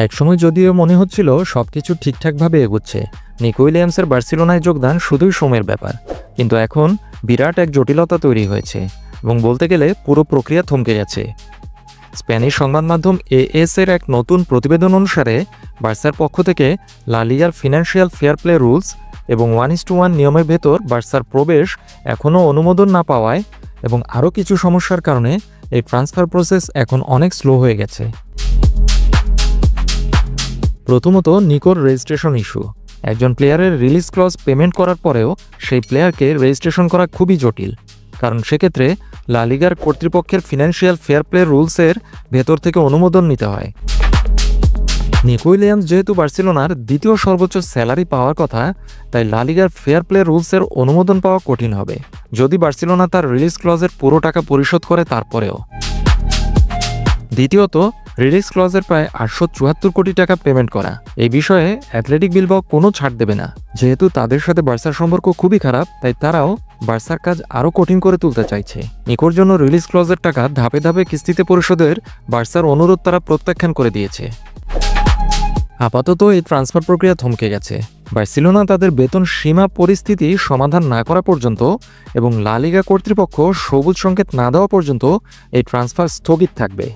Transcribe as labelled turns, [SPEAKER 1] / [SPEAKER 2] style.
[SPEAKER 1] একসময় যদিও মনে হচ্ছিল সবকিছু ঠিকঠাকভাবে এগোচ্ছে, নিকো উইলিয়ামসের বার্সেলোনায় যোগদান শুধুই সময়ের ব্যাপার, কিন্তু এখন বিরাট এক জটিলতা তৈরি হয়েছে এবং বলতে গেলে পুরো প্রক্রিয়া থমকে গেছে। স্প্যানিশ সংবাদ মাধ্যম AS এর এক নতুন প্রতিবেদন অনুসারে বার্সার পক্ষ থেকে লা লিগার ফিনান্সিয়াল ফেয়ার প্লে রুলস এবং 1:1 নিয়মের ভেতর বার্সার প্রবেশ এখনও অনুমোদন না পাওয়ায় এবং আরও কিছু সমস্যার কারণে এই ট্রান্সফার প্রসেস এখন অনেক স্লো হয়ে গেছে। প্রথমত নিকোর রেজিস্ট্রেশন ইস্যু। একজন প্লেয়ারের রিলিজ ক্লজ পেমেন্ট করার পরেও সেই প্লেয়ারকে রেজিস্ট্রেশন করা খুবই জটিল, কারণ সেক্ষেত্রে লা লিগার কর্তৃপক্ষের ফিনান্সিয়াল ফেয়ার প্লে রুলসের ভেতর থেকে অনুমোদন নিতে হয়। নিকো উইলিয়ামস যেহেতু বার্সেলোনার দ্বিতীয় সর্বোচ্চ স্যালারি পাওয়ার কথা, তাই লা লিগার ফেয়ার প্লে রুলসের অনুমোদন পাওয়া কঠিন হবে যদি বার্সেলোনা তার রিলিজ ক্লজের পুরো টাকা পরিশোধ করে তারপরেও। দ্বিতীয়ত, রিলিজ ক্লজের প্রায় 874 কোটি টাকা পেমেন্ট করা। এই বিষয়ে অ্যাথলেটিক বিলবাও কোনো ছাড় দেবে না। যেহেতু তাদের সাথে বার্সার সম্পর্ক খুবই খারাপ, তাই তারাও বার্সার কাজ আরও কঠিন করে তুলতে চাইছে। নিকোর জন্য রিলিজ ক্লজের টাকা ধাপে ধাপে কিস্তিতে পরিশোধের বার্সার অনুরোধ তারা প্রত্যাখ্যান করে দিয়েছে। আপাতত এই ট্রান্সফার প্রক্রিয়া থমকে গেছে। বার্সেলোনা তাদের বেতন সীমা পরিস্থিতি সমাধান না করা পর্যন্ত এবং লা লিগা কর্তৃপক্ষ সবুজ সংকেত না দেওয়া পর্যন্ত এই ট্রান্সফার স্থগিত থাকবে।